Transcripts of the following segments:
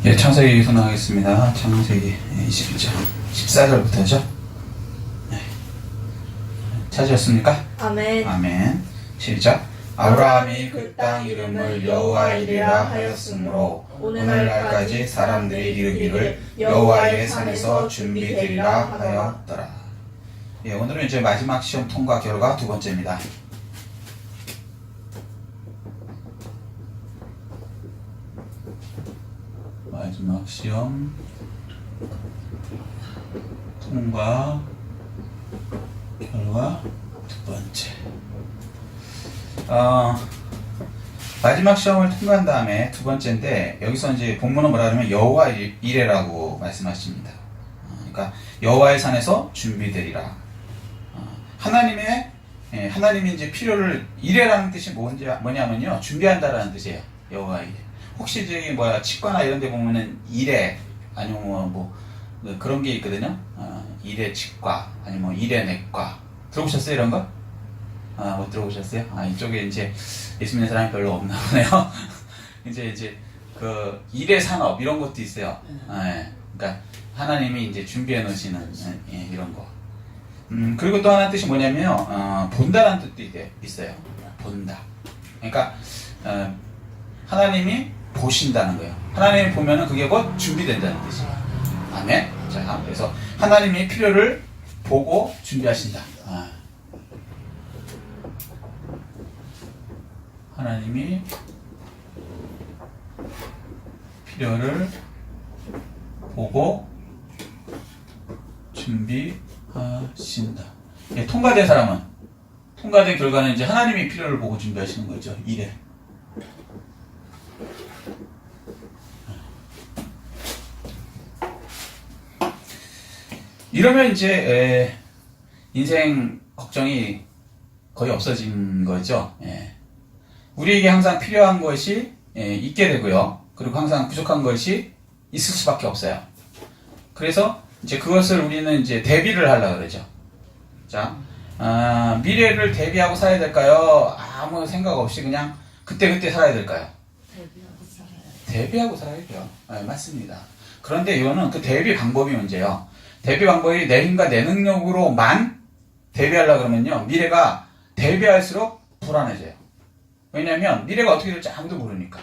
예, 창세기 선언하겠습니다. 창세기 21장 14절부터죠. 네. 찾으셨습니까? 아멘. 아멘. 시작. 아브라함이 그 땅 이름을 여호와이리라 하였으므로 오늘날까지 사람들이 이르기를 여호와의 산에서 준비되리라 하였더라. 예, 오늘은 이제 마지막 시험 통과 결과 두 번째입니다. 마지막 시험 통과 결과 두 번째. 마지막 시험을 통과한 다음에 두 번째인데, 여기서 이제 본문은 뭐라 하면 여호와 이레라고 말씀하십니다. 그러니까 여호와의 산에서 준비되리라. 하나님이 이제 필요를, 이레라는 뜻이 뭐냐면요, 준비한다라는 뜻이에요. 여호와 이레. 혹시 저기 치과나 이런 데 보면은 이레, 아니면 그런 게 있거든요. 이레 치과, 아니면 이레 내과. 들어보셨어요, 이런 거? 못 들어보셨어요? 이쪽에 이제 예수 믿는 사람이 별로 없나 보네요. 이제 그 이레 산업 이런 것도 있어요. 그러니까 하나님이 이제 준비해 놓으시는 이런 거. 그리고 또 하나 뜻이 뭐냐면요, 본다라는 뜻도 있어요. 본다. 그러니까 하나님이 보신다는 거예요. 하나님이 보면은 그게 곧 준비된다는 뜻이에요. 아멘. 자, 그래서 하나님이 필요를 보고 준비하신다. 하나님이 필요를 보고 준비하신다. 예, 통과된 사람은, 통과된 결과는 이제 하나님이 필요를 보고 준비하시는 거죠. 이래. 이러면 이제 인생 걱정이 거의 없어진 거죠. 우리에게 항상 필요한 것이 있게 되고요. 그리고 항상 부족한 것이 있을 수밖에 없어요. 그래서 이제 그것을 우리는 이제 대비를 하려고 그러죠. 자, 미래를 대비하고 살아야 될까요? 아무 생각 없이 그냥 그때그때 살아야 될까요? 대비하고 살아야 돼요. 맞습니다. 그런데 이거는 그 대비 방법이 문제예요. 대비 방법이 내 힘과 내 능력으로만 대비하려고 그러면요, 미래가 대비할수록 불안해져요. 왜냐하면 미래가 어떻게 될지 아무도 모르니까.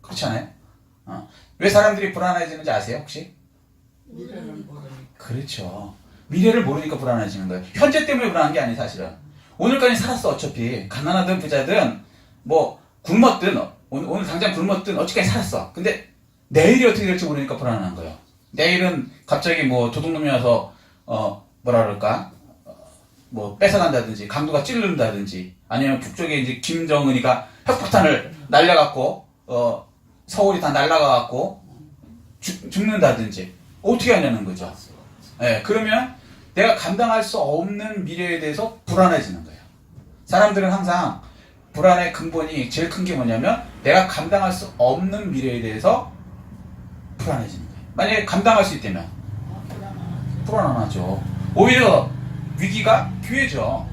그렇지 않아요? 왜 사람들이 불안해지는지 아세요, 혹시? 미래를 모르니까. 그렇죠. 미래를 모르니까 불안해지는 거예요. 현재 때문에 불안한 게 아니에요, 사실은. 오늘까지 살았어, 어차피. 가난하든 부자든, 굶었든, 오늘 당장 굶었든, 어찌까지 살았어. 근데 내일이 어떻게 될지 모르니까 불안한 거예요. 내일은 갑자기 도둑놈이 와서, 뭐라 그럴까? 뺏어간다든지, 강도가 찌른다든지, 아니면 북쪽에 이제 김정은이가 핵폭탄을 날려갖고, 서울이 다 날아가갖고, 죽는다든지, 어떻게 하냐는 거죠. 그러면 내가 감당할 수 없는 미래에 대해서 불안해지는 거예요. 사람들은 항상 불안의 근본이 제일 큰 게 뭐냐면, 내가 감당할 수 없는 미래에 대해서 불안해지는 거예요. 만약에 감당할 수 있다면, 불안하죠. 오히려 위기가 기회죠.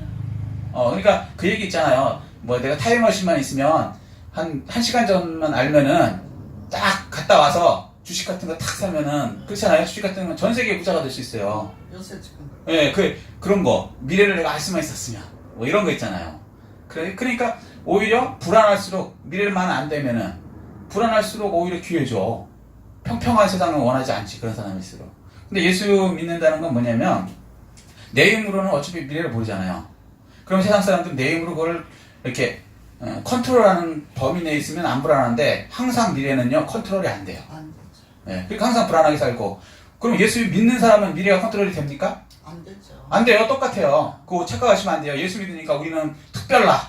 그러니까 그 얘기 있잖아요. 내가 타임머신만 있으면 한 시간 전만 알면은 딱 갔다 와서 주식 같은 거 탁 사면은, 그렇잖아요. 주식 같은 건 전 세계 부자가 될 수 있어요. 요새 지금 그런 거. 미래를 내가 알 수만 있었으면. 이런 거 있잖아요. 그러니까 오히려 불안할수록, 미래만 안 되면은 불안할수록 오히려 기회죠. 평평한 세상을 원하지 않지, 그런 사람일수록. 근데 예수 믿는다는 건 뭐냐면, 내 힘으로는 어차피 미래를 모르잖아요. 그럼 세상 사람들은 내 힘으로 그걸 이렇게 컨트롤하는 범위 내에 있으면 안 불안한데, 항상 미래는요, 컨트롤이 안 돼요. 안 되죠. 그러니까 항상 불안하게 살고. 그럼 예수 믿는 사람은 미래가 컨트롤이 됩니까? 안 되죠. 안 돼요. 똑같아요. 그거 착각하시면 안 돼요. 예수 믿으니까 우리는 특별나.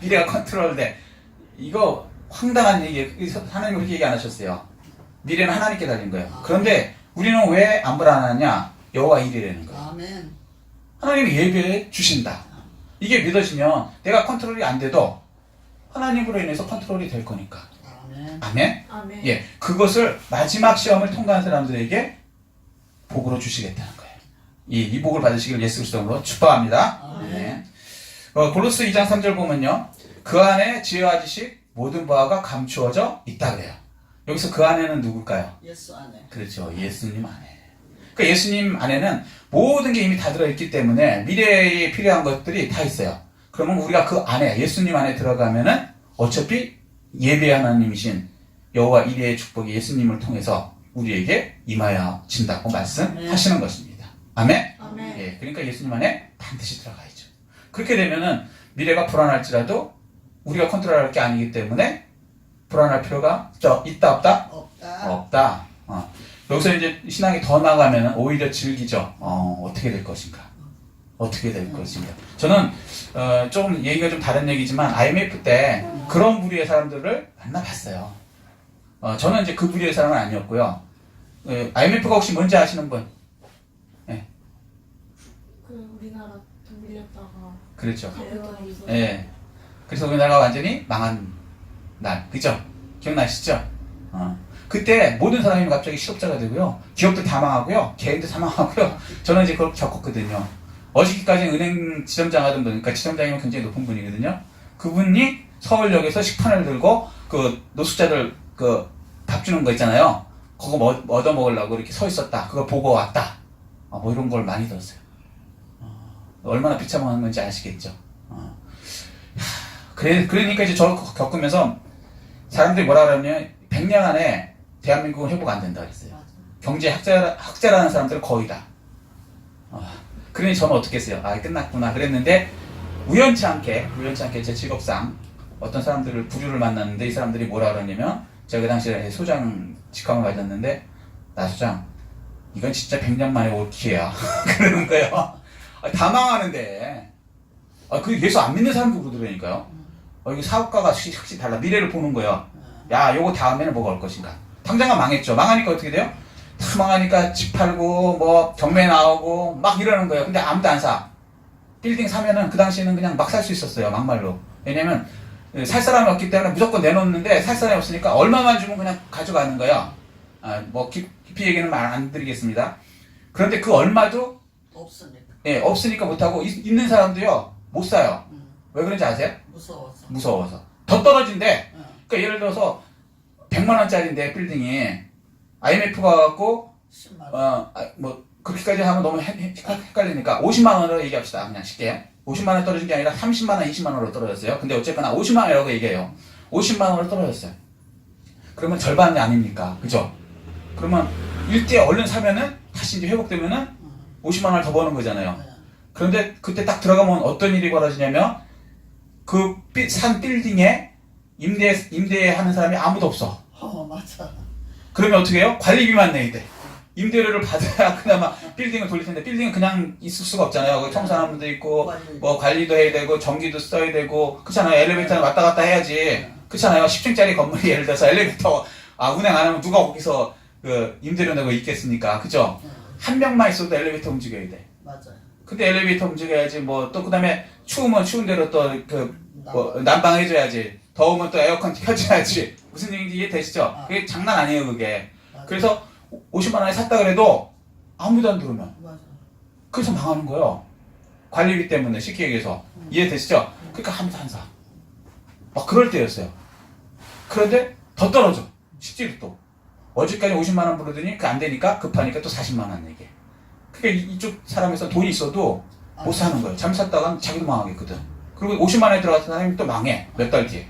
미래가 컨트롤돼. 이거 황당한 얘기예요. 하나님 그렇게 얘기 안 하셨어요. 미래는 하나님께 달린 거예요. 그런데 우리는 왜 안 불안하냐? 여호와 이레라는 거예요. 아멘. 하나님이 예배해 주신다. 이게 믿어지면 내가 컨트롤이 안 돼도 하나님으로 인해서 컨트롤이 될 거니까. 아멘. 아멘? 아멘. 예, 그것을 마지막 시험을 통과한 사람들에게 복으로 주시겠다는 거예요. 이 복을 받으시기를 예수 그리스도로 축복합니다. 아멘. 골로스 2장 3절 보면요, 그 안에 지혜와 지식 모든 바가 감추어져 있다 그래요. 여기서 그 아내는 누굴까요? 예수 안에. 그렇죠. 예수님 아내. 그러니까 예수님 안에는 모든 게 이미 다 들어있기 때문에 미래에 필요한 것들이 다 있어요. 그러면 우리가 그 안에, 예수님 안에 들어가면은 어차피 예배 하나님이신 여호와 이레의 축복이 예수님을 통해서 우리에게 임하여진다고 말씀하시는 것입니다. 아멘? 아멘. 예, 그러니까 예수님 안에 반드시 들어가야죠. 그렇게 되면은 미래가 불안할지라도 우리가 컨트롤할 게 아니기 때문에 불안할 필요가 있다 없다? 없다. 없다. 여기서 이제 신앙이 더 나가면 오히려 즐기죠. 어떻게 될 것인가? 어떻게 될 것인가? 저는 조금 얘기가 좀 다른 얘기지만 IMF 때 그런 부류의 사람들을 만나봤어요. 저는 이제 그 부류의 사람은 아니었고요. IMF가 혹시 뭔지 아시는 분? 그 우리나라 돈 빌렸다가 그렇죠. 대박이서. 예. 그래서 우리나라가 완전히 망한 날, 그죠? 기억나시죠? 그때 모든 사람이 갑자기 실업자가 되고요. 기업들 다 망하고요. 개인들 다 망하고요. 저는 이제 그걸 겪었거든요. 어저께까지 은행 지점장 하던 분, 그러니까 지점장이면 굉장히 높은 분이거든요. 그분이 서울역에서 식판을 들고 그 노숙자들 그 밥 주는 거 있잖아요. 그거 얻어 먹으려고 이렇게 서 있었다. 그걸 보고 왔다. 뭐 이런 걸 많이 들었어요. 얼마나 비참한 건지 아시겠죠? 그러니까 이제 저 겪으면서 사람들이 뭐라 그러냐면 100년 안에 대한민국은 회복 안 된다 그랬어요. 경제 학자라는 사람들은 거의 다. 그러니 저는 어떻게 했어요? 끝났구나 그랬는데 우연치 않게 제 직업상 어떤 사람들을 부류를 만났는데 이 사람들이 뭐라 그러냐면 제가 그 당시에 소장 직함을 가졌는데 나 소장 이건 진짜 100년 만에 올 기회야 그러는 거예요. 다 망하는데 그 예수 안 믿는 사람도 그러더라니까요. 이거 사업가가 확실히 달라. 미래를 보는 거예요. 야, 요거 다음에는 뭐가 올 것인가. 당장은 망했죠. 망하니까 어떻게 돼요? 다 망하니까 집 팔고 뭐 경매 나오고 막 이러는 거예요. 근데 아무도 안 사. 빌딩 사면은 그 당시에는 그냥 막 살 수 있었어요. 막말로. 왜냐면 살 사람이 없기 때문에 무조건 내놓는데 살 사람이 없으니까 얼마만 주면 그냥 가져가는 거예요. 뭐 깊이 얘기는 말 안 드리겠습니다. 그런데 그 얼마도 없으니까. 없으니까 못하고 있는 사람도요 못 사요. 왜 그런지 아세요? 무서워서. 더 떨어진대. 그러니까 예를 들어서 100만 원짜리인데 빌딩이 IMF가 갖고 10만 원. 뭐 그렇게까지 하면 너무 헷갈리니까 50만 원으로 얘기합시다. 그냥 쉽게 50만 원 떨어진 게 아니라 30만 원, 20만 원으로 떨어졌어요. 근데 어쨌거나 50만 원이라고 얘기해요. 50만 원으로 떨어졌어요. 그러면 절반이 아닙니까? 그죠? 그러면 일대 얼른 사면은 다시 이제 회복되면은 50만 원을 더 버는 거잖아요. 그런데 그때 딱 들어가면 어떤 일이 벌어지냐면 그 산 빌딩에 임대하는 사람이 아무도 없어. 맞아. 그러면 어떻게 해요? 관리비만 내야 돼. 임대료를 받아야 그나마 빌딩을 돌릴 텐데 빌딩은 그냥 있을 수가 없잖아요. 거기 청소하는 분도 있고 뭐 관리도 해야 되고 전기도 써야 되고 그렇잖아요. 엘리베이터는 왔다 갔다 해야지. 그렇잖아요. 10층짜리 건물이 예를 들어서 엘리베이터 운행 안 하면 누가 거기서 그 임대료 내고 있겠습니까? 그죠? 한 명만 있어도 엘리베이터 움직여야 돼. 맞아요. 근데 엘리베이터 움직여야지 뭐 또 그다음에 추우면 추운 대로 또 뭐 난방해줘야지. 더우면 또 에어컨 켜줘야지. 무슨 얘기인지 이해되시죠? 그게 장난 아니에요 그게. 맞아. 그래서 50만 원에 샀다 그래도 아무도 안 들어오면 맞아. 그래서 망하는 거예요. 관리비 때문에 쉽게 얘기해서. 이해되시죠? 그러니까 아무도 안 사. 막 그럴 때였어요. 그런데 더 떨어져. 실제로 또. 어제까지 50만 원 부르더니 그 안 되니까 급하니까 또 40만 원 내게. 그러니까 이쪽 사람에서 돈이 있어도 못 사는 거예요. 잘못 샀다가는 자기도 망하겠거든. 그리고 50만 원에 들어갔던 사람이 또 망해. 몇 달 뒤에.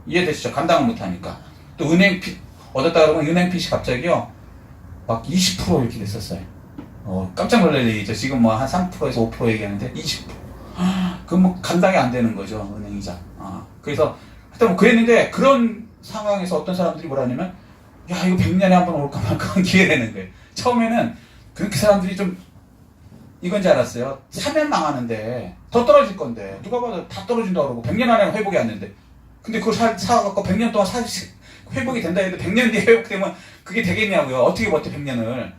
이해되시죠? 감당을 못 하니까. 또 은행 빚 얻었다 그러면 은행 빚이 갑자기요. 막 20% 이렇게 됐었어요. 깜짝 놀랄 얘기죠. 지금 뭐 한 3%에서 5% 얘기하는데 20%. 그럼 뭐 감당이 안 되는 거죠. 은행이자. 그래서 하여튼 뭐 그랬는데 그런 상황에서 어떤 사람들이 뭐라 하냐면 야 이거 100년에 한 번 올까 말까 기회라는 거예요. 처음에는 그렇게 사람들이 좀 이건지 알았어요. 사면 망하는데 더 떨어질 건데 누가 봐도 다 떨어진다고 그러고 100년 안에 회복이 안 된대. 근데 그걸 사갖고 100년 동안 회복이 된다 해도 100년 뒤에 회복되면 그게 되겠냐고요. 어떻게 버텨 100년을.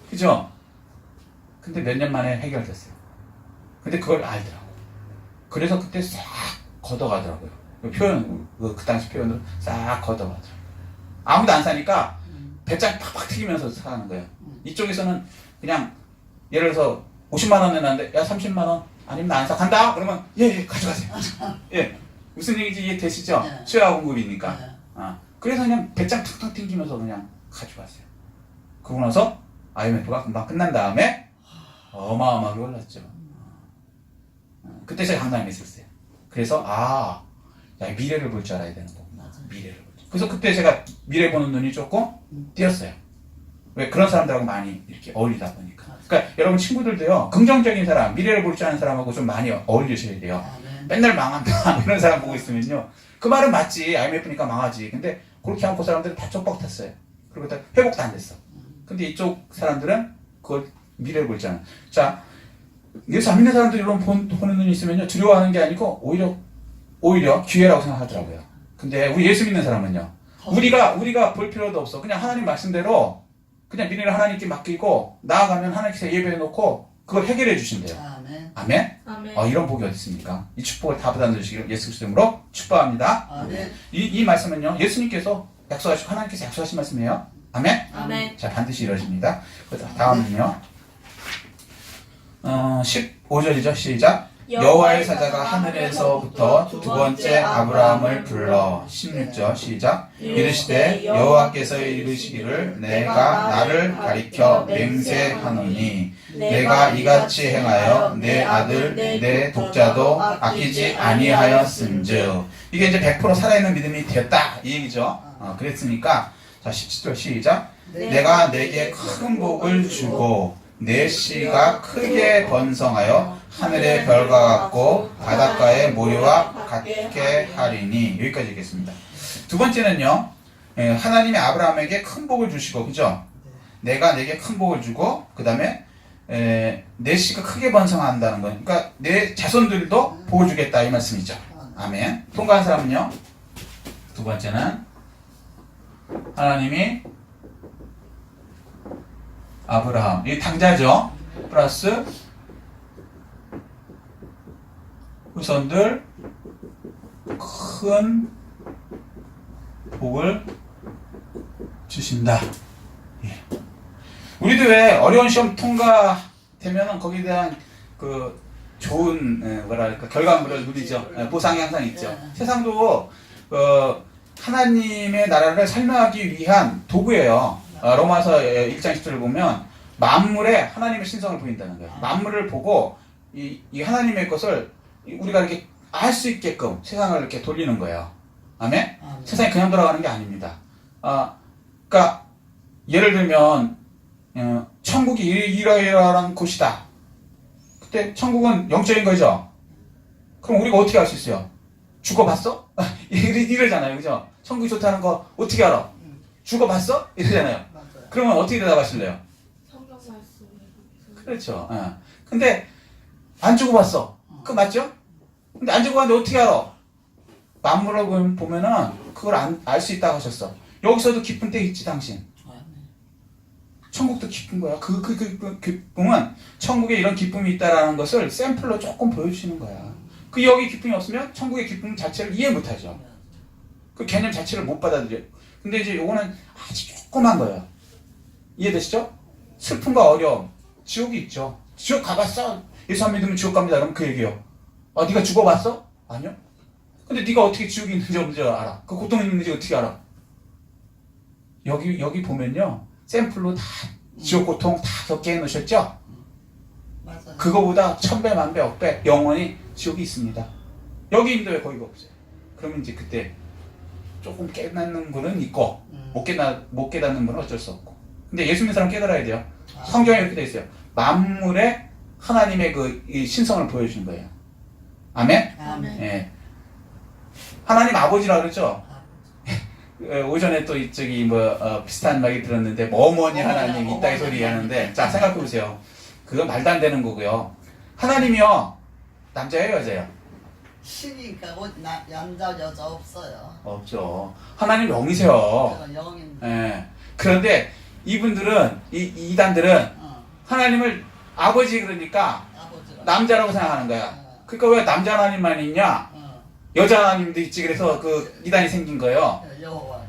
그죠? 근데 몇 년 만에 해결됐어요. 근데 그걸 알더라고. 그래서 그때 싹 걷어가더라고요. 그 당시 표현으로 싹 걷어가더라고요. 아무도 안 사니까 배짱 팍팍 튀기면서 사는 거예요. 이쪽에서는 그냥 예를 들어서 50만 원 내놨는데 야 30만 원 아니면 나 안 사. 간다? 그러면 예 가져가세요. 예 무슨 얘기인지 이해되시죠? 네. 수요와 공급이니까. 그래서 그냥 배짱 탁탁 튕기면서 그냥 가져갔어요. 그러고 나서 IMF가 금방 끝난 다음에 어마어마하게 올랐죠. 그때 제가 강남했었어요. 그래서 야, 미래를 볼 줄 알아야 되는 거구나. 미래를 볼 줄. 그래서 그때 제가 미래 보는 눈이 조금 띄었어요. 왜 그런 사람들하고 많이 이렇게 어울리다 보니까. 그러니까 여러분 친구들도요, 긍정적인 사람, 미래를 볼 줄 아는 사람하고 좀 많이 어울리셔야 돼요. 맨날 망한다 이런 사람 보고 있으면요, 그 말은 맞지. IMF니까 망하지. 근데 그렇게 하고 그 사람들은 다 쪽박 탔어요. 그리고 다 회복도 안 됐어. 근데 이쪽 사람들은 그걸 미래를 볼 줄 아는. 자, 예수 안 믿는 사람들이 이런 보는 눈이 있으면요, 두려워하는 게 아니고 오히려 기회라고 생각하더라고요. 근데 우리 예수 믿는 사람은요, 우리가 볼 필요도 없어. 그냥 하나님 말씀대로 그냥 미래를 하나님께 맡기고 나아가면 하나님께서 예배해 놓고 그걸 해결해 주신대요. 아멘. 아멘? 아멘. 이런 복이 어디 있습니까? 이 축복을 다 받아들이시기를 예수 그리스도 이름으로 축복합니다. 아멘. 이 말씀은요, 예수님께서 하나님께서 약속하신 말씀이에요. 아멘? 아멘. 자, 반드시 이루어집니다. 다음은요, 15절이죠. 시작. 여호와의 사자가 하늘에서부터 두 번째 아브라함을 불러. 16절 시작. 이르시되 여호와께서 이르시기를 내가 나를 가리켜 맹세하노니 내가 이같이 행하여 내 아들 내 독자도 아끼지 아니하였음즉. 이게 이제 100% 살아있는 믿음이 되었다 이 얘기죠. 그랬으니까 자, 17절 시작. 내가 내게 큰 복을 주고 내 씨가 크게 번성하여 하늘의 별과 같고 바닷가의 모래와 같게 하리니. 여기까지 읽겠습니다. 두 번째는요, 하나님이 아브라함에게 큰 복을 주시고, 그죠? 내가 내게 큰 복을 주고, 그 다음에 내 씨가 크게 번성한다는 거. 그러니까 내 자손들도 복을 주겠다 이 말씀이죠. 아멘. 통과한 사람은요, 두 번째는 하나님이 아브라함, 이 당자죠. 플러스 후손들 큰 복을 주신다. 예. 우리도 왜 어려운 시험 통과되면은 거기에 대한 그 좋은 뭐랄까 결과물을 누리죠. 보상이 항상 있죠. 세상도 하나님의 나라를 설명하기 위한 도구예요. 로마서 1장 10절을 보면 만물에 하나님의 신성을 보인다는 거예요. 만물을 보고 이 하나님의 것을 우리가 이렇게 알 수 있게끔 세상을 이렇게 돌리는 거예요. 아멘? 세상이 그냥 돌아가는 게 아닙니다. 그러니까 예를 들면 천국이 이러이러한 곳이다. 그때 천국은 영적인 거죠. 그럼 우리가 어떻게 알 수 있어요? 죽어봤어? 이러잖아요, 그죠? 천국이 좋다는 거 어떻게 알아? 죽어봤어? 이러잖아요. 그러면 어떻게 대답하실래요? 성경 말씀. 그렇죠. 근데 안 죽어봤어. 그거 맞죠? 근데 안 죽어봤는데 어떻게 알아? 만물을 보면은 그걸 알 수 있다고 하셨어. 여기서도 기쁜 때 있지 당신. 천국도 기쁜 거야. 그 기쁨은 천국에 이런 기쁨이 있다라는 것을 샘플로 조금 보여주시는 거야. 그 여기 기쁨이 없으면 천국의 기쁨 자체를 이해 못하죠. 그 개념 자체를 못 받아들여요. 근데 이제 요거는 아주 조그만 거예요. 이해되시죠? 슬픔과 어려움, 지옥이 있죠. 지옥 가봤어? 예수 안 믿으면 지옥 갑니다. 그럼 그 얘기예요. 네가 죽어봤어? 아니요. 근데 네가 어떻게 지옥이 있는지 없는지 알아? 그 고통이 있는지 어떻게 알아? 여기 보면요, 샘플로 다 지옥 고통 다 겪게 해놓으셨죠? 맞아요. 그거보다 1000배, 만배, 억배 영원히 지옥이 있습니다. 여기 있는데 왜 거기가 없어요? 그러면 이제 그때 조금 깨닫는 분은 있고 못 깨닫는 분은 어쩔 수 없고. 근데 예수 믿는 사람 깨달아야 돼요. 성경에 이렇게 돼 있어요. 만물에 하나님의 이 신성을 보여주는 거예요. 아멘? 아멘. 예. 하나님 아버지라 그러죠? 오전에 또 비슷한 말이 들었는데, 뭐뭐니 하나님 있다 이 소리 하는데, 자, 생각해 보세요. 그건 말도 안 되는 거고요. 하나님이요, 남자예요, 여자예요? 신이니까 남자 여자 없어요. 없죠. 하나님 영이세요. 그건 영인. 예. 그런데 이분들은, 이단들은 하나님을 아버지 그러니까 아버지가. 남자라고 생각하는 거야. 그러니까 왜 남자 하나님만 있냐? 여자 하나님도 있지. 그래서 그 이단이 생긴 거예요. 여호와.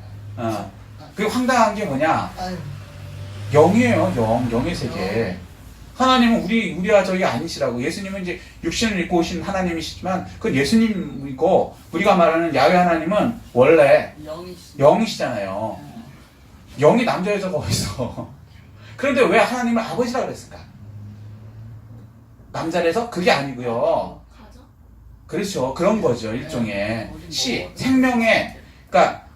그게 황당한 게 뭐냐? 아유. 영이에요, 영의 세계. 하나님은 우리와 저희 아니시라고. 예수님은 이제 육신을 입고 오신 하나님이시지만 그건 예수님이고 우리가 말하는 야훼 하나님은 원래 영이시잖아요. 영이 남자 여자가 어딨어. 그런데 왜 하나님을 아버지라고 그랬을까? 남자라서 그게 아니고요. 가자. 그렇죠. 그런 거죠. 일종의 생명의 그러니까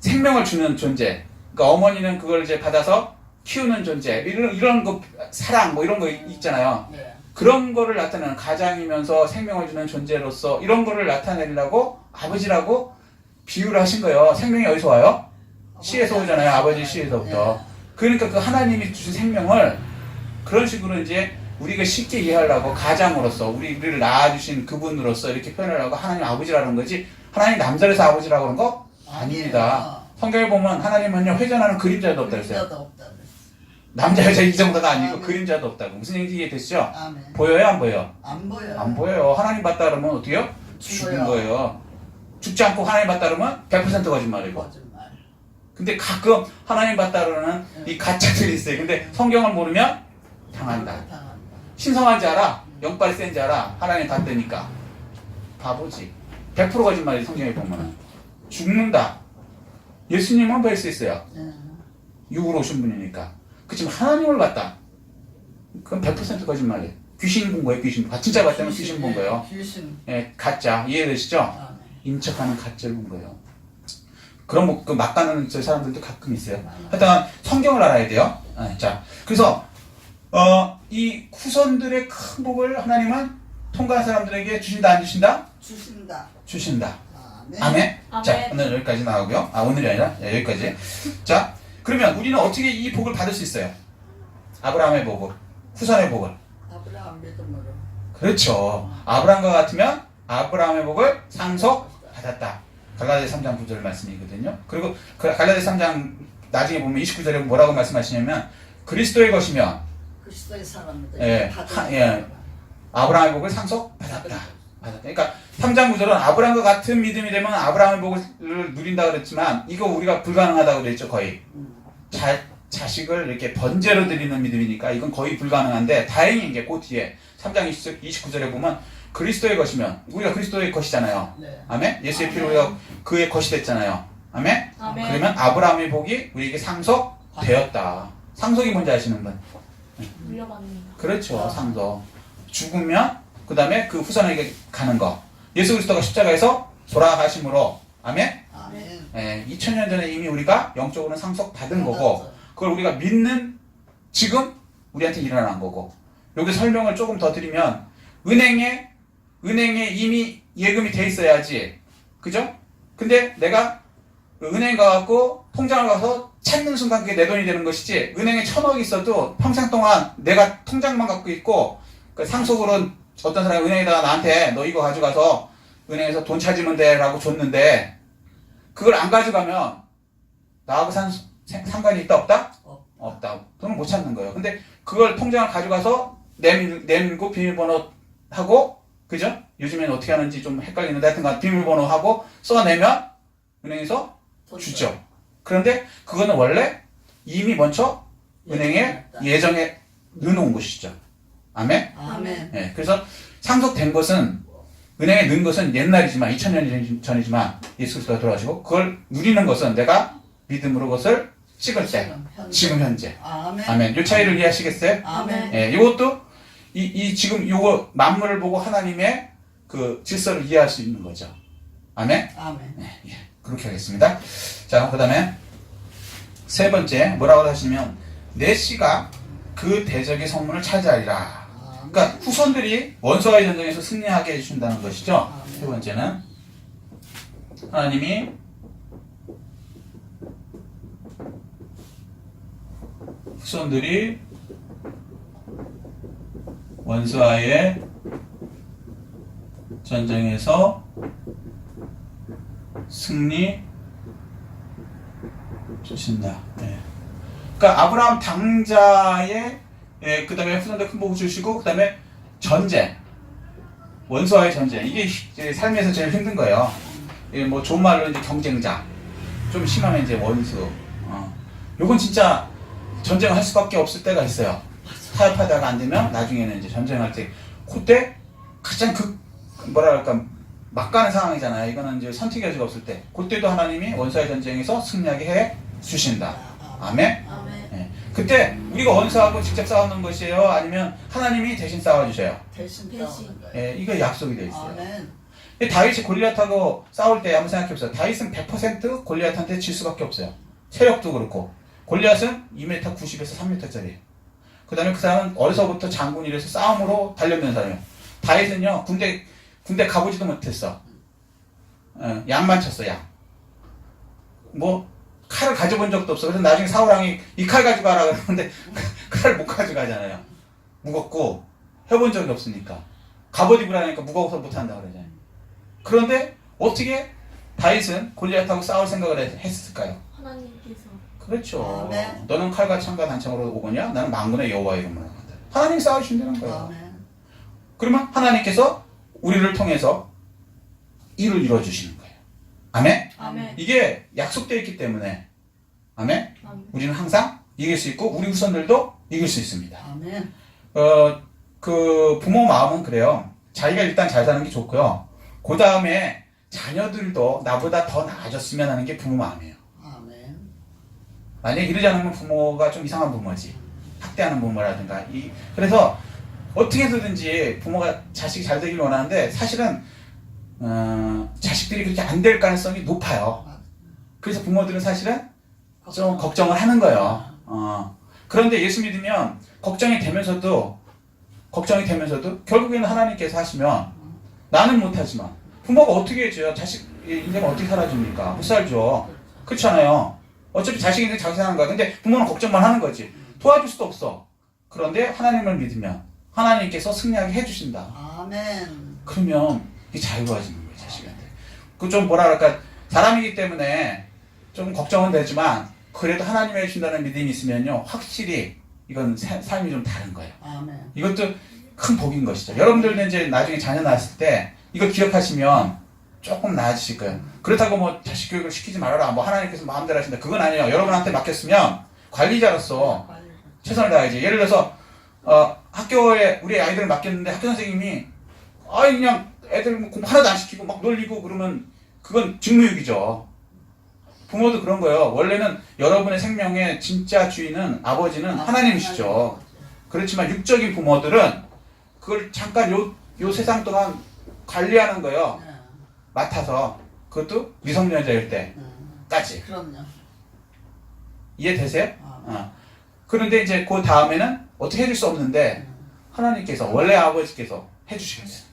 생명을 주는 존재. 그러니까 어머니는 그걸 이제 받아서 키우는 존재. 이런 거 사랑 뭐 이런 거 있잖아요. 네. 그런 거를 나타내는 가장이면서 생명을 주는 존재로서 이런 거를 나타내려고 아버지라고 비유를 하신 거예요. 생명이 어디서 와요? 씨에서 오잖아요. 아버지 씨에서부터. 그러니까 그 하나님이 주신 생명을 그런 식으로 이제 우리가 쉽게 이해하려고 가장으로서 우리를 낳아주신 그분으로서 이렇게 표현하려고 하나님 아버지라는 거지 하나님 남자라서 아버지라고 하는 거 아닙니다. 성경에 보면 하나님은요 회전하는 그림자도 없다 그랬어요. 남자 여자 이 정도가 아니고 그림자도 없다고. 무슨 얘기인지 이해되시죠? 아멘. 보여요 안 보여요? 안 보여요. 안 보여요. 하나님 봤다 그러면 어떻게요? 죽은 거예요. 죽지 않고 하나님 봤다 그러면 100% 거짓말이고. 거짓말. 근데 가끔 하나님 봤다 그러는 이 가짜들이 있어요. 근데 성경을 모르면 당한다. 신성한지 알아? 영빨이 센지 알아? 하나님 봤다니까. 바보지. 100% 거짓말이 성경에 보면은. 죽는다. 예수님은 뵐 수 있어요. 육으로 오신 분이니까. 그치만 하나님을 봤다. 그건 100% 거짓말이에요. 귀신 본 거예요, 귀신. 진짜 봤다면 귀신 본 거예요. 귀신. 예, 가짜. 이해되시죠? 인척하는 가짜를 본 거예요. 그런 막 가는 사람들도 가끔 있어요. 하여튼 성경을 알아야 돼요. 자, 그래서 이 후손들의 큰 복을 하나님은 통과한 사람들에게 주신다 안 주신다? 주신다. 주신다. 아멘. 아멘. 아멘. 자, 오늘 여기까지 나오고요. 오늘이 아니라 여기까지. 자, 그러면 우리는 어떻게 이 복을 받을 수 있어요? 아브라함의 복을, 후손의 복을. 아브라함 믿음으로. 그렇죠. 아브라함과 같으면 아브라함의 복을 상속받았다. 갈라디아 3장 9절 말씀이거든요. 그리고 갈라디아 3장 나중에 보면 29절에 뭐라고 말씀하시냐면 그리스도의 것이면 그리스도의 사람이다. 아브라함의 복을 상속받았다. 그러니까 3장 9절은 아브라함과 같은 믿음이 되면 아브라함의 복을 누린다 그랬지만 이거 우리가 불가능하다고 그랬죠. 거의. 자식을 이렇게 번제로 드리는 믿음이니까 이건 거의 불가능한데 다행히 이게 그 뒤에 3장 29절에 보면 그리스도의 것이면 우리가 그리스도의 것이잖아요. 네. 아멘? 예수의 피로 우리가 그의 것이 됐잖아요. 아멘? 아멘. 그러면 아브라함의 복이 우리에게 상속되었다. 상속이 뭔지 아시는 분? 물려받는 거. 그렇죠. 상속. 죽으면 그 다음에 그 후손에게 가는 거. 예수 그리스도가 십자가에서 돌아가심으로 아멘? 아멘. 2000년 전에 이미 우리가 영적으로는 상속받은 거고 그걸 우리가 믿는 지금 우리한테 일어난 거고 여기 설명을 조금 더 드리면 은행에 이미 예금이 돼 있어야지 그죠? 근데 내가 은행 가갖고 통장을 가서 찾는 순간 그게 내 돈이 되는 것이지 은행에 1000억이 있어도 평생 동안 내가 통장만 갖고 있고 그 상속으로 어떤 사람이 은행에다가 나한테 너 이거 가져가서 은행에서 돈 찾으면 돼 라고 줬는데 그걸 안 가져가면 나하고 상관이 있다 없다? 없다. 돈을 못 찾는 거예요. 근데 그걸 통장을 가져가서 내밀고 비밀번호 하고 그죠? 요즘에는 어떻게 하는지 좀 헷갈리는데 하여튼간 비밀번호 하고 써내면 은행에서 주죠. 그런데 그거는 원래 이미 먼저 은행에 예정에 넣어놓은 것이죠. 아멘? 아멘. 네, 그래서 상속된 것은 은행에 넣은 것은 옛날이지만 2000년 전이지만 예수 그리스도가 돌아가시고 그걸 누리는 것은 내가 믿음으로 그것을 찍을 때 지금 현재. 아멘. 아멘. 이 차이를 이해하시겠어요? 아멘. 예, 이것도 지금 요거 만물을 보고 하나님의 그 질서를 이해할 수 있는 거죠. 아멘. 아멘. 네, 예, 그렇게 하겠습니다. 자, 그다음에 세 번째 뭐라고 하시면 내 씨가 그 대적의 성문을 차지하리라. 그러니까 후손들이 원수와의 전쟁에서 승리하게 해주신다는 것이죠. 세 번째는 하나님이 후손들이 원수와의 전쟁에서 승리 주신다. 네. 그러니까 아브라함 당자의 그 다음에 후손들 큰 복을 주시고 그 다음에 전쟁 원수와의 전쟁 이게 이제 삶에서 제일 힘든 거예요. 뭐 좋은 말로 이제 경쟁자 좀 심하면 이제 원수 요건 진짜 전쟁을 할 수밖에 없을 때가 있어요. 타협하다가 안 되면 나중에는 이제 전쟁할 때 그때 가장 뭐랄까 막 가는 상황이잖아요. 이거는 이제 선택의 여지가 없을 때 그때도 하나님이 원수와의 전쟁에서 승리하게 해 주신다. 아멘. 아멘. 예. 그때 우리가 원수하고 직접 싸우는 것이에요? 아니면 하나님이 대신 싸워주셔요? 대신 대신. 싸우는 거예요. 예, 이거 약속이 돼 있어요. 아멘. 다윗이 골리앗하고 싸울 때 한번 생각해보세요. 다윗은 100% 골리앗한테 질 수밖에 없어요. 체력도 그렇고. 골리앗은 2m 90에서 3m짜리예요. 그 다음에 그 사람은 어려서부터 장군이라서 싸움으로 단련된 사람이에요. 다윗은요, 군대 가보지도 못했어. 양만 쳤어, 양. 뭐, 칼을 가져본 적도 없어. 그래서 나중에 사울왕이 이 칼 가져가라 그러는데 칼을 못 가져가잖아요. 무겁고 해본 적이 없으니까. 갑옷 입으라니까 무거워서 못한다 그러잖아요. 그런데 어떻게 다윗은 골리앗하고 싸울 생각을 했을까요? 하나님께서. 그렇죠. 아멘. 너는 칼과 창과 단창으로 오거냐? 나는 만군의 여호와의 이름으로 한다. 하나님이 싸우신다는 거예요. 아멘. 그러면 하나님께서 우리를 통해서 일을 이루어주시는 거예요. 아멘? 아멘. 이게 약속되어 있기 때문에 아멘? 아멘. 우리는 항상 이길 수 있고 우리 후손들도 이길 수 있습니다. 아멘. 그 부모 마음은 그래요. 자기가 일단 잘 사는 게 좋고요. 그 다음에 자녀들도 나보다 더 나아졌으면 하는 게 부모 마음이에요. 아멘. 만약에 이러지 않으면 부모가 좀 이상한 부모지. 학대하는 부모라든가. 그래서 어떻게 해서든지 부모가 자식이 잘 되길 원하는데 사실은 자식들이 그렇게 안 될 가능성이 높아요. 그래서 부모들은 사실은 좀 걱정을 하는 거예요. 그런데 예수 믿으면 걱정이 되면서도 결국에는 하나님께서 하시면 나는 못하지만 부모가 어떻게 해줘요? 자식 인생을 어떻게 살아줍니까? 못 살죠. 그렇잖아요. 어차피 자식 인생 자기 사는 거야. 근데 부모는 걱정만 하는 거지. 도와줄 수도 없어. 그런데 하나님을 믿으면 하나님께서 승리하게 해주신다. 아멘. 그러면 이게 자유로워지는 거예요, 자식한테. 그 좀 뭐랄까 사람이기 때문에 좀 걱정은 되지만 그래도 하나님이 해주신다는 믿음이 있으면요 확실히 이건 삶이 좀 다른 거예요. 아멘. 이것도 큰 복인 것이죠. 여러분들도 이제 나중에 자녀 낳았을 때 이거 기억하시면 조금 나아지실 거예요. 그렇다고 뭐 자식 교육을 시키지 말아라. 뭐 하나님께서 마음대로 하신다. 그건 아니에요. 여러분한테 맡겼으면 관리자로서 최선을 다해야지. 예를 들어서 학교에 우리 아이들을 맡겼는데 학교 선생님이 그냥 애들 뭐 공부 하나도 안 시키고 막 놀리고 그러면 그건 직무유기죠. 부모도 그런 거예요. 원래는 여러분의 생명의 진짜 주인은 아버지는 하나님이시죠. 그렇지만 육적인 부모들은 그걸 잠깐 요 세상 동안 관리하는 거예요. 맡아서 그것도 미성년자일 때까지. 그럼요. 이해되세요? 아. 그런데 이제 그 다음에는 어떻게 해줄 수 없는데 하나님께서 원래 아버지께서 해주시겠어요.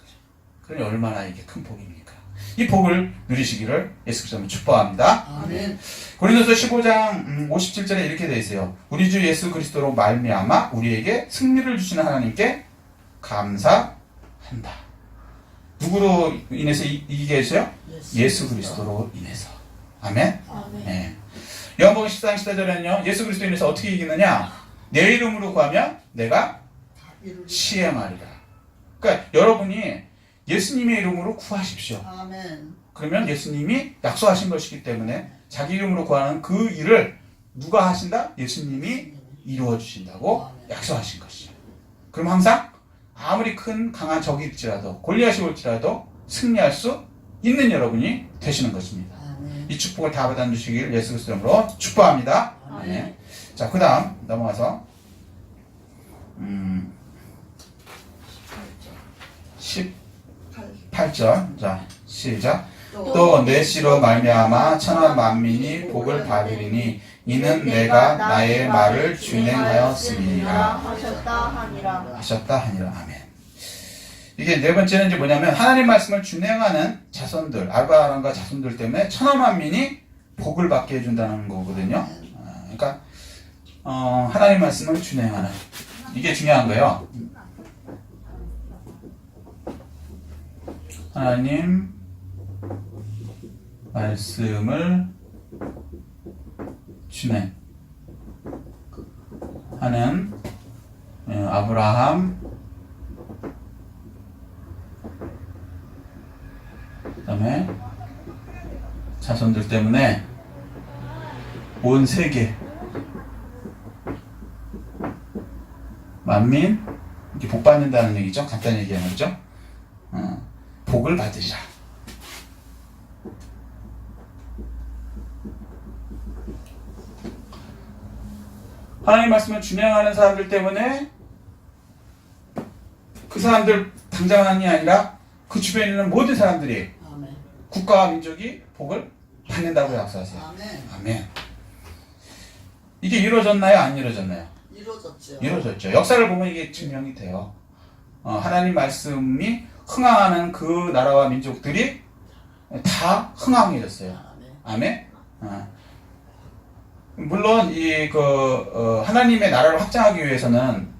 그러니 얼마나 이게 큰 복입니까? 이 복을 누리시기를 예수 그리스도로 축복합니다. 아멘. 고린도서 15장 57절에 이렇게 되어 있어요. 우리 주 예수 그리스도로 말미암아 우리에게 승리를 주시는 하나님께 감사한다. 누구로 인해서 이기게 해주세요? 예수 그리스도로 인해서. 아멘. 아멘. 네. 요한복음 14장 14절에는요. 예수 그리스도로 인해서 어떻게 이기느냐? 내 이름으로 구하면 내가 시행하리라. 그러니까 여러분이 예수님의 이름으로 구하십시오. 아멘. 그러면 예수님이 약속하신 것이기 때문에 자기 이름으로 구하는 그 일을 누가 하신다? 예수님이 이루어 주신다고 약속하신 것이죠. 그럼 항상 아무리 큰 강한 적일지라도 골리앗이 올지라도 승리할 수 있는 여러분이 되시는 것입니다. 아멘. 이 축복을 다 받아주시길 예수 그리스도 이름으로 축복합니다. 아멘. 자, 그 다음 넘어가서 18절. 자, 시작. 또 내 씨로 말미암아 천하 만민이 복을 받으리니 이는 내가 나의 말을 준행하였음이니라 하셨다 하니라. 아멘. 이게 네 번째는 이제 뭐냐면 하나님 말씀을 준행하는 자손들, 아브라함과 자손들 때문에 천하 만민이 복을 받게 해준다는 거거든요. 그러니까 하나님 말씀을 준행하는 이게 중요한 거예요. 하나님 말씀을 준행하는 아브라함, 그 다음에 자손들 때문에 온 세계 만민 이렇게 복 받는다는 얘기죠. 간단히 얘기하는 거죠. 복을 받으리라. 하나님 말씀을 준행하는 사람들 때문에 그 사람들 당장만이 아니라 그 주변에 있는 모든 사람들이 아멘. 국가와 민족이 복을 받는다고 약속하세요. 아멘. 아멘. 이게 이루어졌나요? 안 이루어졌나요? 이루어졌죠. 이루어졌죠. 역사를 보면 이게 증명이 돼요. 하나님 말씀이 흥황하는 그 나라와 민족들이 다 흥황해졌어요. 아멘. 아멘. 물론 하나님의 나라를 확장하기 위해서는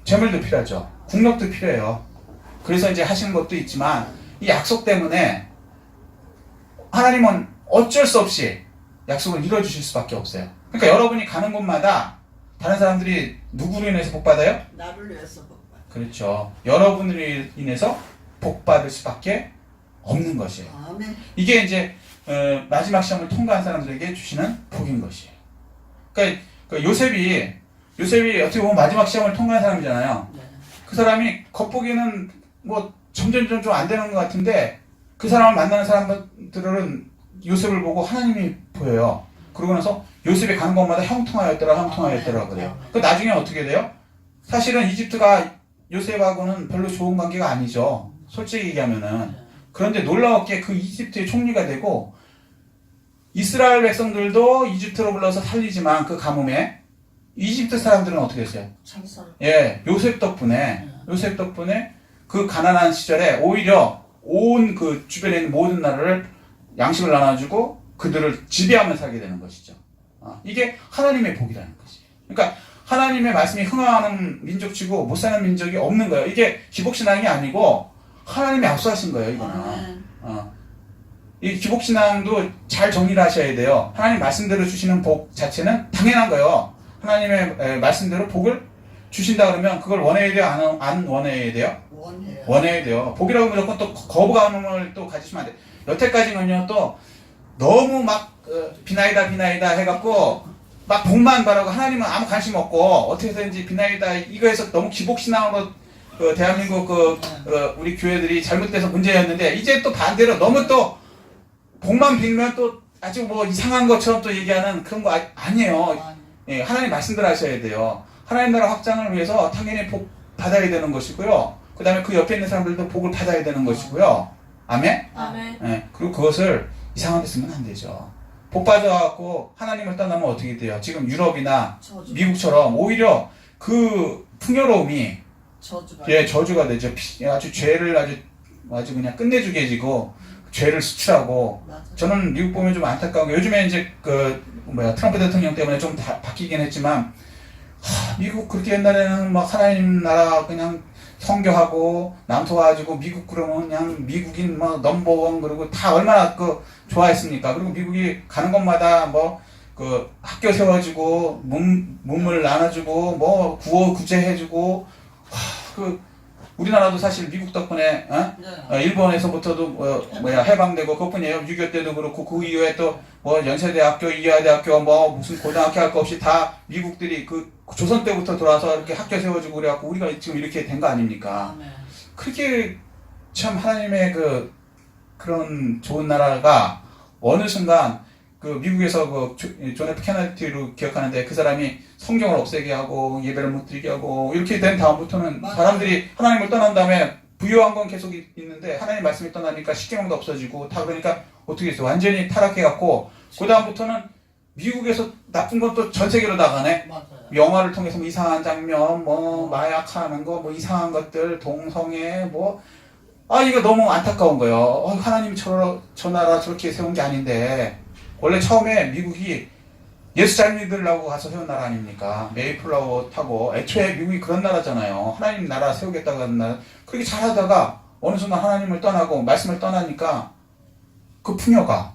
재물도 필요하죠. 국력도 필요해요. 그래서 이제 하시는 것도 있지만 이 약속 때문에 하나님은 어쩔 수 없이 약속을 이뤄주실 수밖에 없어요. 그러니까 여러분이 가는 곳마다 다른 사람들이 누구로 인해서 복 받아요? 나를 위해서 복 받아. 그렇죠. 여러분으로 인해서 복 받을 수밖에 없는 것이에요. 아멘. 이게 이제 마지막 시험을 통과한 사람들에게 주시는 복인 것이에요. 그러니까 요셉이 어떻게 보면 마지막 시험을 통과한 사람이잖아요. 네. 그 사람이 겉보기에는 뭐 점점 좀 안 되는 것 같은데 그 사람을 만나는 사람들은 요셉을 보고 하나님이 보여요. 그러고 나서 요셉이 가는 곳마다 형통하였더라 그래요. 그 나중에 어떻게 돼요? 사실은 이집트가 요셉하고는 별로 좋은 관계가 아니죠. 솔직히 얘기하면은. 그런데 놀라웠게 그 이집트의 총리가 되고 이스라엘 백성들도 이집트로 불러서 살리지만 그 가뭄에 이집트 사람들은 어떻게 했어요? 찬성. 예, 요셉 덕분에 그 가난한 시절에 오히려 온 그 주변에 있는 모든 나라를 양식을 나눠주고 그들을 지배하며 살게 되는 것이죠. 이게 하나님의 복이라는 것이에요. 그러니까 하나님의 말씀이 흥황하는 민족치고 못 사는 민족이 없는 거예요. 이게 기복신앙이 아니고 하나님이 앞서하신 거예요, 이거는. 이 기복신앙도 잘 정리를 하셔야 돼요. 하나님 말씀대로 주시는 복 자체는 당연한 거예요. 하나님의 말씀대로 복을 주신다 그러면 그걸 원해야 돼요? 안 원해야 돼요? 원해요. 원해야 돼요. 복이라고 무조건 또 거부감을 또 가지시면 안 돼요. 여태까지는요, 또 너무 막 비나이다 해갖고 막 복만 바라고 하나님은 아무 관심 없고 어떻게 해서든지 비나이다 이거에서 너무 기복신앙으로 대한민국 우리 교회들이 잘못돼서 문제였는데 이제 또 반대로 너무 또 복만 빌면 또 아주 뭐 이상한 것처럼 또 얘기하는 그런 거 아니에요. 예, 하나님 말씀대로 하셔야 돼요. 하나님 나라 확장을 위해서 당연히 복 받아야 되는 것이고요. 그 다음에 그 옆에 있는 사람들도 복을 받아야 되는 것이고요. 아멘? 아멘. 예, 그리고 그것을 이상한 데 쓰면 안 되죠. 복 받아갖고 하나님을 떠나면 어떻게 돼요? 지금 유럽이나 미국처럼 오히려 그 풍요로움이 저주가 되죠. 아주 죄를 아주 그냥 끝내주게 해지고 죄를 수출하고. 맞아요. 저는 미국 보면 좀 안타까운 게 요즘에 이제 트럼프 대통령 때문에 좀 바뀌긴 했지만 미국 그렇게 옛날에는 막 하나님 나라 그냥 성교하고 남토와가지고 미국 그러면 그냥 미국인 뭐 넘버원 그리고 다 얼마나 좋아했습니까? 그리고 미국이 가는 곳마다 뭐 학교 세워주고 문물 나눠주고 뭐 구호 구제해주고 우리나라도 사실 미국 덕분에 일본에서부터도 해방되고 그것뿐이에요. 6.25 때도 그렇고 그 이후에 또 뭐 연세대학교, 이화대학교 뭐 무슨 고등학교 할 거 없이 다 미국들이 그 조선 때부터 들어와서 이렇게 학교 세워주고 그래갖고 우리가 지금 이렇게 된 거 아닙니까? 그렇게 참 하나님의 그런 좋은 나라가 어느 순간 미국에서 존 F 케네디로 기억하는데 그 사람이 성경을 없애게 하고 예배를 못 드리게 하고 이렇게 된 다음부터는 사람들이 하나님을 떠난 다음에 부유한 건 계속 있는데 하나님 말씀이 떠나니까 십계명도 없어지고 다 그러니까 어떻게 했어요? 완전히 타락해갖고 그 다음부터는 미국에서 나쁜 건 또 전 세계로 나가네. 맞아요. 영화를 통해서 뭐 이상한 장면, 뭐 마약하는 거, 뭐 이상한 것들, 동성애, 이거 너무 안타까운 거예요. 하나님이 저 나라 저렇게 세운 게 아닌데 원래 처음에 미국이 예수 잘 믿으려고 가서 세운 나라 아닙니까? 메이플라워 타고 애초에 미국이 그런 나라잖아요. 하나님 나라 세우겠다고 하는 나라. 그렇게 잘하다가 어느 순간 하나님을 떠나고 말씀을 떠나니까 그 풍요가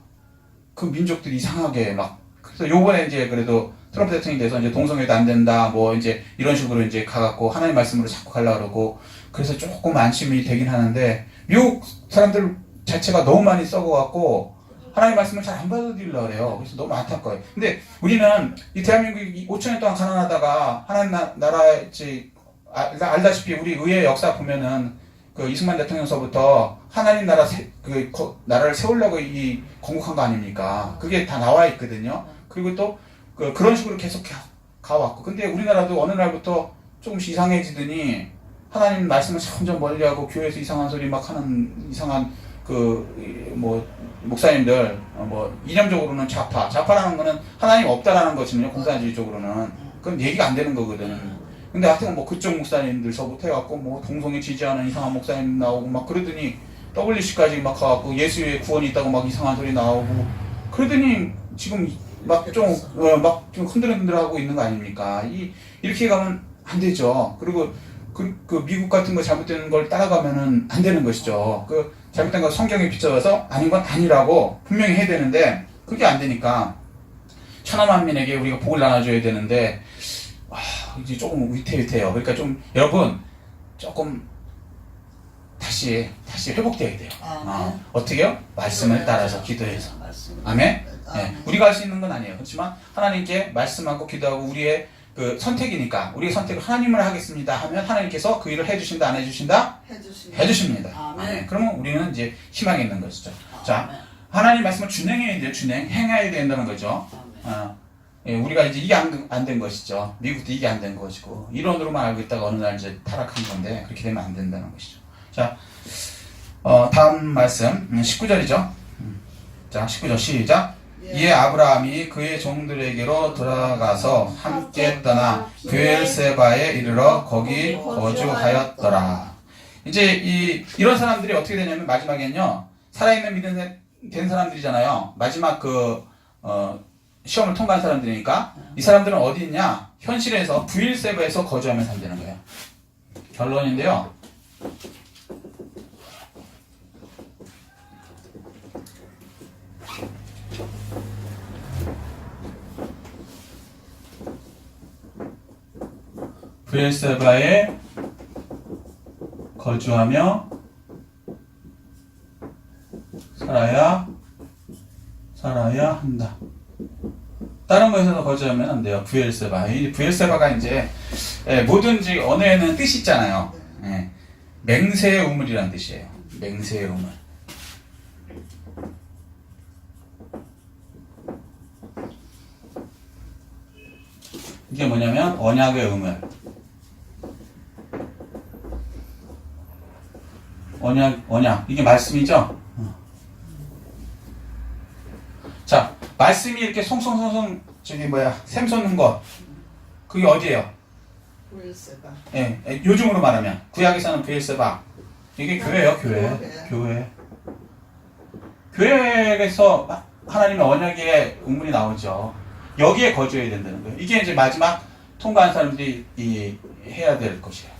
그 민족들이 이상하게 그래서 요번에 이제 그래도 트럼프 대통령이 돼서 이제 동성애도 안 된다 뭐 이제 이런 식으로 이제 가갖고 하나님 말씀으로 자꾸 가려고 그러고 그래서 조금 안심이 되긴 하는데 미국 사람들 자체가 너무 많이 썩어갖고 하나님 말씀을 잘 안 받아들이려고 그래요. 그래서 너무 안타까워요. 근데 우리는 이 대한민국이 5천년 동안 가난하다가 하나님 나라에 알다시피 우리 의회 역사 보면은 그 이승만 대통령서부터 하나님 나라 나라를 세우려고 이 건국한 거 아닙니까? 그게 다 나와 있거든요. 그리고 또 그런 식으로 계속 가왔고. 근데 우리나라도 어느 날부터 조금씩 이상해지더니 하나님 말씀을 점점 멀리하고 교회에서 이상한 소리 막 하는 이상한 목사님들 이념적으로는 좌파라는 거는 하나님 없다라는 것이거든요. 공산주의적으로는 그건 얘기가 안 되는 거거든. 근데 하여튼 그쪽 목사님들서부터 해갖고 동성애 지지하는 이상한 목사님 나오고 막 그러더니 WC까지 막 가갖고 예수의 구원이 있다고 막 이상한 소리 나오고 그러더니 지금 막 좀 흔들흔들하고 있는 거 아닙니까? 이렇게 가면 안 되죠. 그리고 그 미국 같은 거 잘못되는 걸 따라가면은 안 되는 것이죠. 잘못된 거 성경에 비춰서 아닌 건 아니라고 분명히 해야 되는데 그게 안 되니까 천하만민에게 우리가 복을 나눠줘야 되는데 이제 조금 위태위태해요. 그러니까 좀 여러분 조금 다시 회복돼야 돼요. 어떻게요? 말씀을 따라서 기도해서. 아멘. 네, 우리가 할 수 있는 건 아니에요. 그렇지만 하나님께 말씀하고 기도하고 우리의 선택이니까 우리의 선택을 하나님을 하겠습니다 하면 하나님께서 그 일을 해주신다 안 해주신다? 해주십니다. 아멘. 그러면 우리는 이제 희망이 있는 것이죠. 자, 하나님 말씀을 준행해야 돼요. 행해야 된다는 거죠. 예, 우리가 이제 이게 안 된 것이죠. 미국도 이게 안 된 것이고 이론으로만 알고 있다가 어느 날 이제 타락한 건데 그렇게 되면 안 된다는 것이죠. 자, 다음 말씀 19절이죠. 자, 19절 시작. 이에 아브라함이 그의 종들에게로 돌아가서 함께 떠나 브엘세바에 이르러 거기 거주하였더라. 이제 이런 사람들이 어떻게 되냐면 마지막에는요, 살아있는 믿음 된 사람들이잖아요. 마지막 시험을 통과한 사람들이니까 이 사람들은 어디 있냐? 현실에서 브엘세바에서 거주하며 산다는 거예요. 결론인데요. 브엘세바에 거주하며 살아야 한다. 다른 곳에서 거주하면 안 돼요. 브엘세바. 이 브엘세바가 이제 뭐든지 언어에는 뜻이 있잖아요. 맹세의 우물이라는 뜻이에요. 맹세의 우물. 이게 뭐냐면 언약의 우물. 언약. 이게 말씀이죠? 자, 말씀이 이렇게 송송송송 샘 솟는 것. 그게 어디예요? 브엘세바. 예, 요즘으로 말하면 구약에서는 브엘세바. 이게 교회예요, 교회. 교회에서 하나님의 언약의 우물이 나오죠. 여기에 거주해야 된다는 거예요. 이게 이제 마지막 통과한 사람들이 해야 될 것이에요.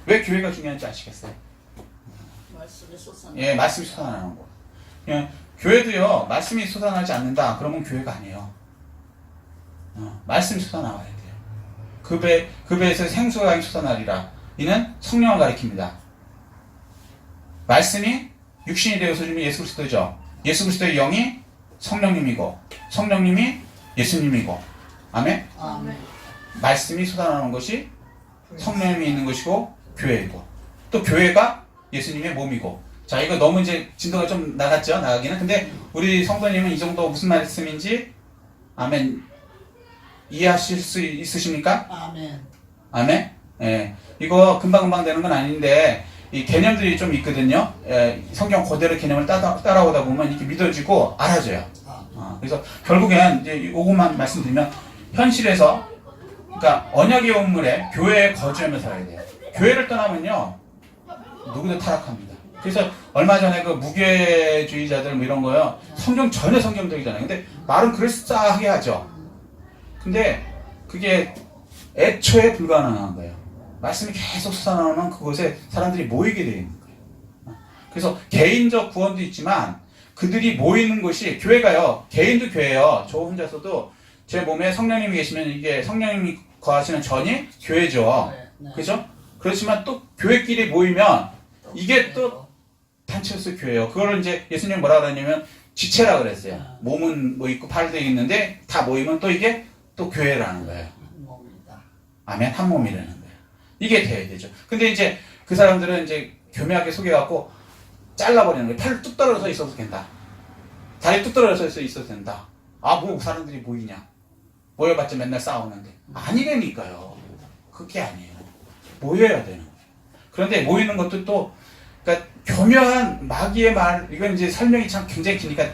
왜 교회가 중요한지 아시겠어요? 말씀이 솟아나. 예, 말씀이 솟아나는 거. 그냥 교회도요, 말씀이 솟아나지 않는다. 그러면 교회가 아니에요. 말씀이 솟아나와야 돼요. 그 배에서 생수가 솟아나리라. 이는 성령을 가리킵니다. 말씀이 육신이 되어서 주면 예수 그리스도죠. 예수 그리스도의 영이 성령님이고 성령님이 예수님이고. 아멘? 아멘. 말씀이 솟아나는 것이 성령님이 있는 것이고 교회이고 또 교회가 예수님의 몸이고. 자, 이거 너무 이제 진도가 좀 나갔죠? 나가기는. 근데 우리 성도님은 이 정도 무슨 말씀인지 아멘 이해하실 수 있으십니까? 아멘. 아멘? 예. 이거 금방금방 되는 건 아닌데 이 개념들이 좀 있거든요. 성경 그대로 개념을 따라오다 보면 이렇게 믿어지고 알아져요. 그래서 결국엔 이제 이것만 말씀드리면 현실에서 그러니까 언약의 우물에 교회에 거주하며 살아야 돼요. 교회를 떠나면요 누구도 타락합니다. 그래서 얼마 전에 그 무교회주의자들 뭐 이런 거요 전혀 성경적이잖아요. 근데 말은 그럴싸하게 하죠. 근데 그게 애초에 불가능한 거예요. 말씀이 계속 솟아나오는 그곳에 사람들이 모이게 되어 있는 거예요. 그래서 개인적 구원도 있지만 그들이 모이는 곳이 교회가요. 개인도 교회예요. 저 혼자서도 제 몸에 성령님이 계시면 이게 성령님이 거하시는 전이 교회죠. 네. 그죠? 그렇지만 또 교회끼리 모이면 이게 또 단체로서 교회예요. 그걸 이제 예수님 뭐라 그러냐면 지체라 그랬어요. 몸은 뭐 있고 팔도 있는데 다 모이면 또 이게 또 교회라는 거예요. 몸이다. 아멘. 한 몸이라는 거예요. 이게 돼야 되죠. 근데 이제 그 사람들은 이제 교묘하게 속여갖고 잘라버리는 거예요. 팔 뚝 떨어져 있어도 된다. 다리 뚝 떨어져 있어도 된다. 아, 뭐 사람들이 모이냐. 모여봤자 맨날 싸우는데. 아니라니까요. 그게 아니에요. 모여야 되는 거예요. 그런데 모이는 것도 또, 그러니까 교묘한 마귀의 말, 이건 이제 설명이 참 굉장히 기니까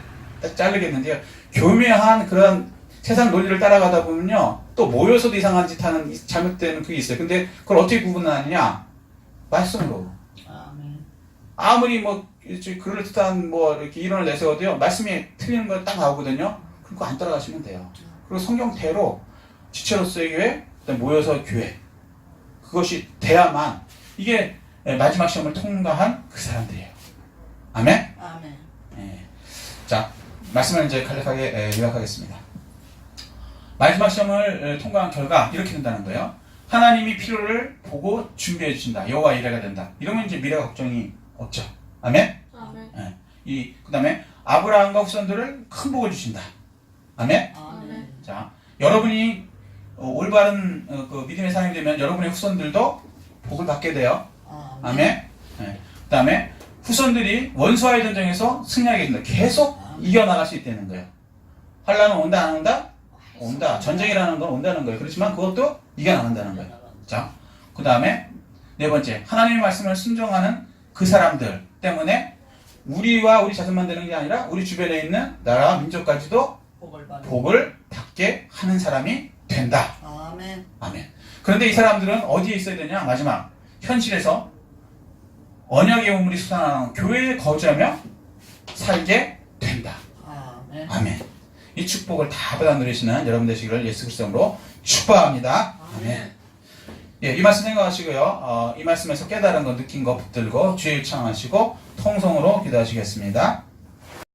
자르겠는데요. 교묘한 그런 세상 논리를 따라가다 보면요. 또 모여서도 이상한 짓 하는 잘못되는 그게 있어요. 근데 그걸 어떻게 구분하느냐? 말씀으로. 아멘. 아무리 뭐, 그럴듯한 뭐, 이렇게 이론을 내세워도요. 말씀이 틀리는 거 딱 나오거든요. 그거 안 따라가시면 돼요. 그리고 성경대로 지체로서의 교회, 그다음에 모여서 교회. 그것이 돼야만 이게 마지막 시험을 통과한 그 사람들이에요. 아멘? 아멘. 예. 자, 말씀을 이제 간략하게 요약하겠습니다. 마지막 시험을 통과한 결과 이렇게 된다는 거예요. 하나님이 필요를 보고 준비해 주신다. 여호와 이래가 된다. 이러면 이제 미래가 걱정이 없죠. 아멘? 아멘. 예. 그다음에 아브라함과 후손들을 큰 복을 주신다. 아멘? 아멘. 자, 여러분이 올바른 그 믿음의 사람이 되면 여러분의 후손들도 복을 받게 돼요. 아멘. 네. 그다음에 후손들이 원수와의 전쟁에서 승리하게 된다. 계속 이겨나갈 수 있다는 거예요. 환란은 온다 안 온다? 온다. 전쟁이라는 건 온다는 거예요. 그렇지만 그것도 이겨나간다는 거예요. 자, 그다음에 네 번째, 하나님의 말씀을 순종하는 그 사람들 때문에 우리와 우리 자손만 되는 게 아니라 우리 주변에 있는 나라와 민족까지도 복을 받게 하는 사람이 된다. 아멘. 아멘. 그런데 이 사람들은 어디에 있어야 되냐? 마지막 현실에서 언약의 우물이 솟아나는 교회에 거주하며 살게 된다. 아멘. 아멘. 이 축복을 다 받아 누리시는 여러분 되시기를 예수 그리스도로 축복합니다. 아멘. 예, 이 말씀 생각하시고요. 이 말씀에서 깨달은 거, 느낀 거 붙들고 주의 요청하시고 통성으로 기도하시겠습니다.